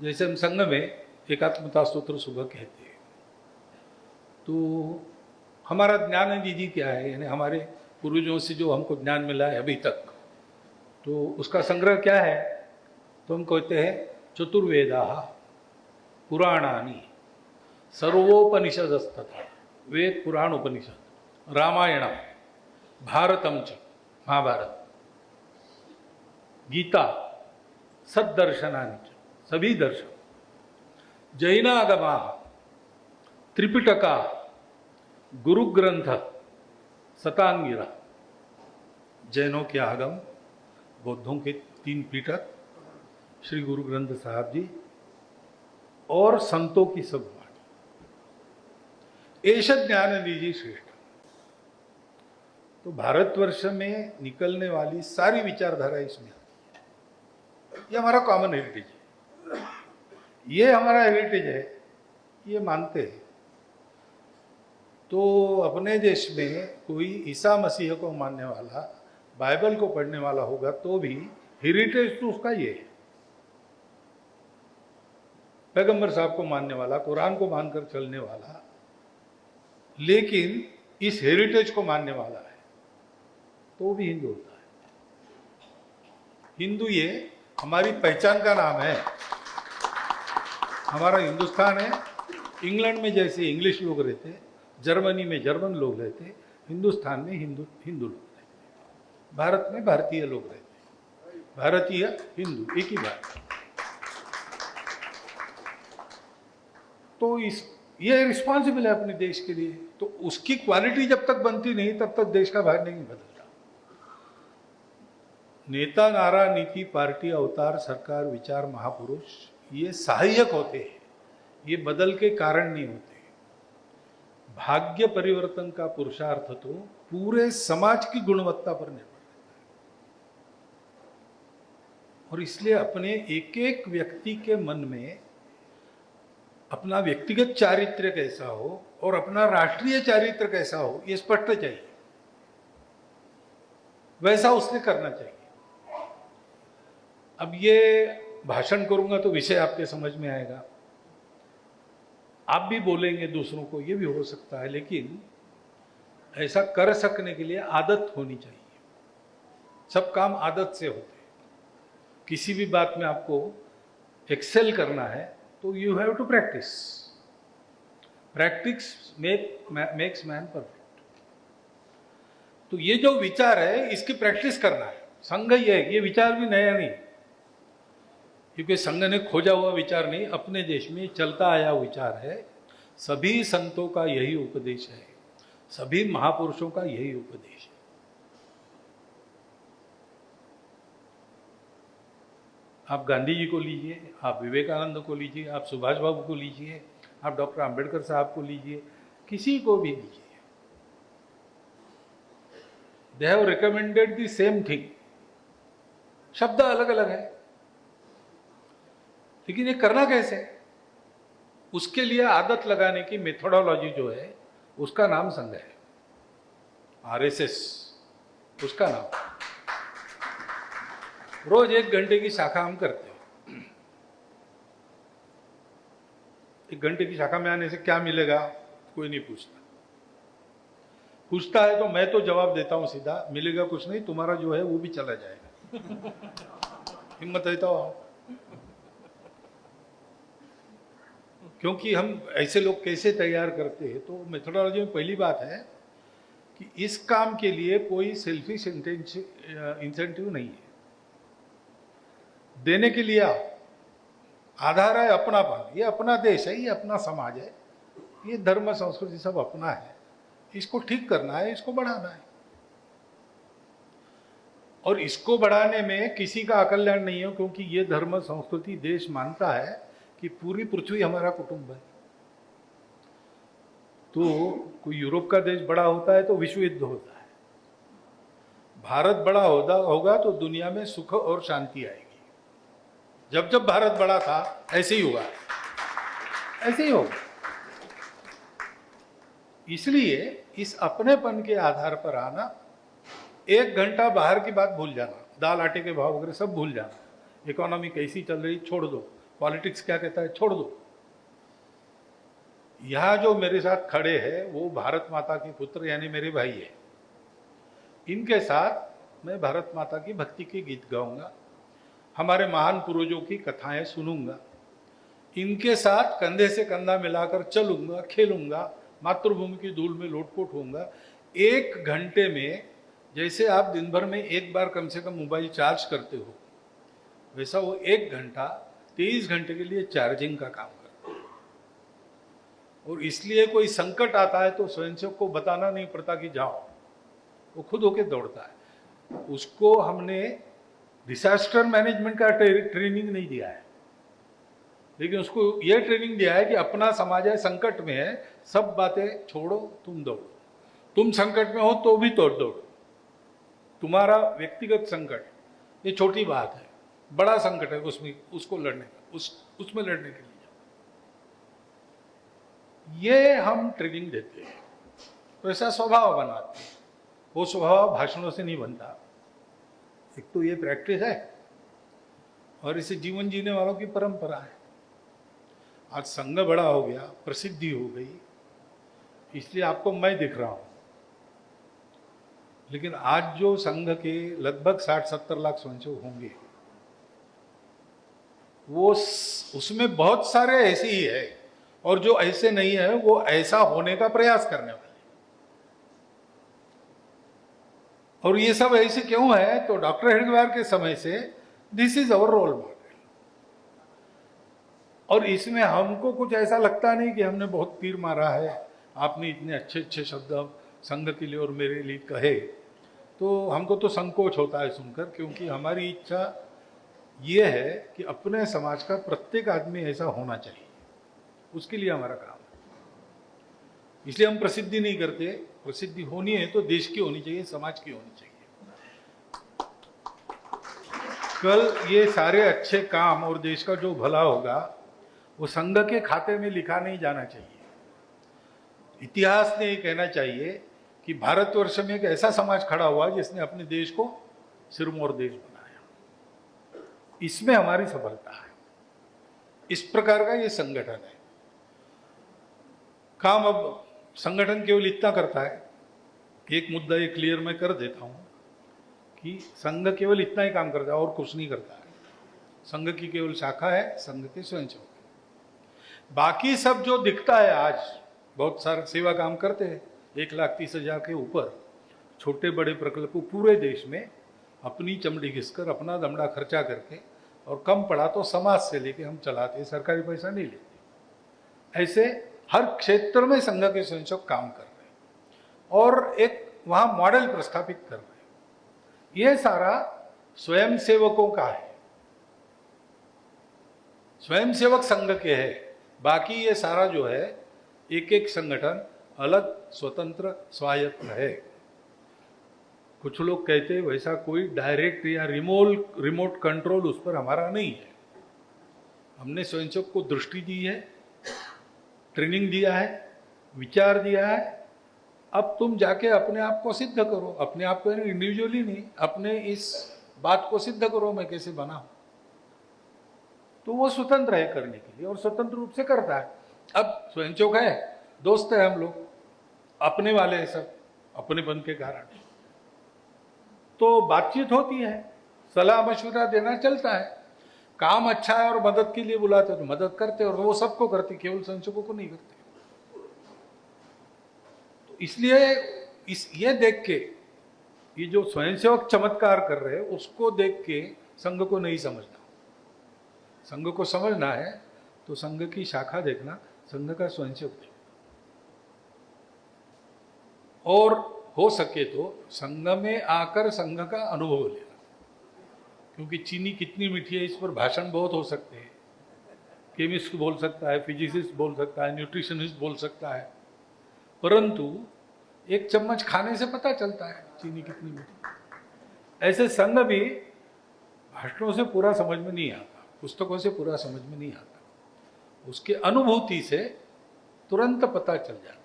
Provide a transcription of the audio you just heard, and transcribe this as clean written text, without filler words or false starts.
जैसे हम संघ में एकात्मता स्तोत्र सुबह कहते हैं, तो हमारा ज्ञान निधि क्या है, यानी हमारे पूर्वजों से जो हमको ज्ञान मिला है अभी तक, तो उसका संग्रह क्या है? तो हम कहते हैं चतुर्वेदा पुराणानि सर्वोपनिषदस्तथा, वेद पुराण उपनिषद, रामायणम, भारतम च महाभारत, गीता, सद्दर्शनानि च सभी दर्शन, जैनागमा, त्रिपिटका, गुरुग्रंथ, शतांगिरा, जैनों के आगम, बौद्धों के 3 पीठक, श्री गुरु ग्रंथ साहब जी और संतों की सब वाणी, ऐसा ज्ञान लीजिए श्रेष्ठ। तो भारतवर्ष में निकलने वाली सारी विचारधारा इसमें आती है। ये हमारा कॉमन हेरिटेज है, ये हमारा हेरिटेज है, ये मानते हैं। तो अपने देश में कोई ईसा मसीह को मानने वाला, बाइबल को पढ़ने वाला होगा तो भी हेरिटेज तो उसका ये है। पैगंबर साहब को मानने वाला, कुरान को मानकर चलने वाला, लेकिन इस हेरिटेज को मानने वाला है तो भी हिंदू होता है। हिंदू ये हमारी पहचान का नाम है। हमारा हिंदुस्तान है। इंग्लैंड में जैसे इंग्लिश लोग रहते, जर्मनी में जर्मन लोग रहते, हिंदुस्तान में हिंदू लोग रहते, भारत में भारतीय लोग रहते, भारतीय हिंदू एक ही बात। तो ये रिस्पॉन्सिबल है अपने देश के लिए। तो उसकी क्वालिटी जब तक बनती नहीं तब तक देश का भाग नहीं बदलता। नेता, नारा, नीति, पार्टी, अवतार, सरकार, विचार, महापुरुष ये सहायक होते हैं, ये बदल के कारण नहीं होते। भाग्य परिवर्तन का पुरुषार्थ तो पूरे समाज की गुणवत्ता पर निर्भर रहता है। और इसलिए अपने एक एक व्यक्ति के मन में अपना व्यक्तिगत चारित्र्य कैसा हो और अपना राष्ट्रीय चारित्र्य कैसा हो, ये स्पष्ट चाहिए। वैसा उसने करना चाहिए। अब ये भाषण करूंगा तो विषय आपके समझ में आएगा, आप भी बोलेंगे दूसरों को, ये भी हो सकता है, लेकिन ऐसा कर सकने के लिए आदत होनी चाहिए। सब काम आदत से होते हैं। किसी भी बात में आपको एक्सेल करना है तो you have to practise. Practice makes man perfect. तो ये जो विचार है इसकी प्रैक्टिस करना है। संघ ये विचार भी नया नहीं, क्योंकि संघ ने खोजा हुआ विचार नहीं, अपने देश में चलता आया विचार है। सभी संतों का यही उपदेश है, सभी महापुरुषों का यही उपदेश है। आप गांधी जी को लीजिए, आप विवेकानंद को लीजिए, आप सुभाष बाबू को लीजिए, आप डॉक्टर अंबेडकर साहब को लीजिए, किसी को भी लीजिए, they have recommended the same thing. शब्द अलग अलग है, लेकिन ये करना कैसे, उसके लिए आदत लगाने की मेथोडोलॉजी जो है उसका नाम संघ है। आरएसएस उसका नाम। रोज 1 घंटे की शाखा हम करते हैं। 1 घंटे की शाखा में आने से क्या मिलेगा कोई नहीं पूछता। पूछता है तो मैं तो जवाब देता हूं सीधा, मिलेगा कुछ नहीं, तुम्हारा जो है वो भी चला जाएगा। हिम्मत है तो आओ। क्योंकि हम ऐसे लोग कैसे तैयार करते हैं, तो मेथोडोलॉजी में पहली बात है कि इस काम के लिए कोई सेल्फिश इंसेंटिव नहीं है। देने के लिए आधार है अपनापन। ये अपना देश है, ये अपना समाज है, ये धर्म संस्कृति सब अपना है, इसको ठीक करना है, इसको बढ़ाना है। और इसको बढ़ाने में किसी का अकल्याण नहीं है, क्योंकि ये धर्म संस्कृति देश मानता है कि पूरी पृथ्वी हमारा कुटुंब है। तो कोई यूरोप का देश बड़ा होता है तो विश्व युद्ध होता है। भारत बड़ा होगा तो दुनिया में सुख और शांति आएगी। जब जब भारत बड़ा था ऐसे ही हुआ, ऐसे ही होगा। इसलिए इस अपनेपन के आधार पर आना, 1 घंटा बाहर की बात भूल जाना, दाल आटे के भाव वगैरह सब भूल जाना, इकोनॉमी कैसी चल रही छोड़ दो, पॉलिटिक्स क्या कहता है, छोड़ दो। यहाँ जो मेरे साथ खड़े हैं वो भारत माता के पुत्र यानी मेरे भाई है। इनके साथ मैं भारत माता की भक्ति के गीत गाऊंगा, हमारे महान पूर्वजों की कथाएं सुनूंगा, इनके साथ कंधे से कंधा मिलाकर चलूंगा, खेलूंगा, मातृभूमि की धूल में लोटपोट होऊंगा। 1 घंटे में जैसे आप दिन भर में एक बार कम से कम मोबाइल चार्ज करते हो, वैसा वो 1 घंटा 23 घंटे के लिए चार्जिंग का काम करता है। और इसलिए कोई संकट आता है तो स्वयंसेवक को बताना नहीं पड़ता कि जाओ, वो खुद होके दौड़ता है। उसको हमने डिजास्टर मैनेजमेंट का ट्रेनिंग नहीं दिया है, लेकिन उसको ये ट्रेनिंग दिया है कि अपना समाज है, संकट में है, सब बातें छोड़ो, तुम दौड़ो। तुम संकट में हो तो भी दौड़ो। तुम्हारा व्यक्तिगत संकट ये छोटी बात है, बड़ा संकट है उसमें, उसको लड़ने का, उसमें लड़ने के लिए ये हम ट्रेनिंग देते हैं। तो ऐसा स्वभाव बनाते हैं। वो स्वभाव भाषणों से नहीं बनता। एक तो ये प्रैक्टिस है और इसे जीवन जीने वालों की परंपरा है। आज संघ बड़ा हो गया, प्रसिद्धि हो गई, इसलिए आपको मैं दिख रहा हूं। लेकिन आज जो संघ के लगभग 60-70 लाख स्वयंसेवक होंगे, वो उसमें बहुत सारे ऐसे ही है, और जो ऐसे नहीं है वो ऐसा होने का प्रयास करने वाले। और ये सब ऐसे क्यों है? तो डॉक्टर हेडगेवार के समय से this is our role model. और इसमें हमको कुछ ऐसा लगता नहीं कि हमने बहुत तीर मारा है, आपने इतने अच्छे अच्छे शब्द संघ के लिए और मेरे लिए कहे, तो हमको तो संकोच होता है सुनकर, क्योंकि हमारी इच्छा ये है कि अपने समाज का प्रत्येक आदमी ऐसा होना चाहिए, उसके लिए हमारा काम है। इसलिए हम प्रसिद्धि नहीं करते। प्रसिद्धि होनी है तो देश की होनी चाहिए, समाज की होनी चाहिए। कल ये सारे अच्छे काम और देश का जो भला होगा वो संघ के खाते में लिखा नहीं जाना चाहिए। इतिहास ने ये कहना चाहिए कि भारतवर्ष में एक ऐसा समाज खड़ा हुआ जिसने अपने देश को सिरमौर देश बनाया। इसमें हमारी सफलता है। इस प्रकार का ये संगठन है। काम अब संगठन केवल इतना करता है, एक मुद्दा ये क्लियर मैं कर देता हूं कि संघ केवल इतना ही काम करता है और कुछ नहीं करता है। संघ की केवल शाखा है, संघ के स्वयंसेवक। बाकी सब जो दिखता है आज, बहुत सारे सेवा काम करते हैं, 1,30,000 के ऊपर छोटे बड़े प्रकल्प पूरे देश में अपनी चमड़ी घिसकर, अपना दमड़ा खर्चा करके, और कम पड़ा तो समाज से लेके हम चलाते, सरकारी पैसा नहीं लेते। ऐसे हर क्षेत्र में संघ के स्वयंसेवक काम कर रहे हैं और एक वहां मॉडल प्रस्थापित कर रहे हैं। यह सारा स्वयंसेवकों का है, स्वयंसेवक संघ के है। बाकी ये सारा जो है एक एक संगठन अलग, स्वतंत्र, स्वायत्त है। कुछ लोग कहते हैं वैसा कोई डायरेक्ट या रिमोट कंट्रोल उस पर हमारा नहीं है। हमने स्वयंसेवक को दृष्टि दी है, ट्रेनिंग दिया है, विचार दिया है। अब तुम जाके अपने आप को सिद्ध करो, अपने आप को इंडिविजुअली नहीं, अपने इस बात को सिद्ध करो मैं कैसे बना हूं। तो वो स्वतंत्र है करने के लिए और स्वतंत्र रूप से करता है। अब स्वयंसेवक है, दोस्त है, हम लोग अपने वाले हैं, सब अपनेपन के कारण तो बातचीत होती है, सलाह मशवरा देना चलता है। काम अच्छा है और मदद के लिए बुलाते तो मदद करते, और वो सबको करते, केवल स्वयंसेवकों को नहीं करते। तो इसलिए ये देख के, ये जो स्वयंसेवक चमत्कार कर रहे हैं उसको देख के संघ को नहीं समझना। संघ को समझना है तो संघ की शाखा देखना, संघ का स्वयंसेवक देखना, और हो सके तो संघ में आकर संघ का अनुभव लेना। क्योंकि चीनी कितनी मीठी है इस पर भाषण बहुत हो सकते हैं। केमिस्ट बोल सकता है, फिजिसिस्ट बोल सकता है, न्यूट्रिशनिस्ट बोल सकता है, परंतु एक चम्मच खाने से पता चलता है चीनी कितनी मीठी। ऐसे संघ भी भाषणों से पूरा समझ में नहीं आता, पुस्तकों से पूरा समझ में नहीं आता, उसके अनुभूति से तुरंत पता चल जाता।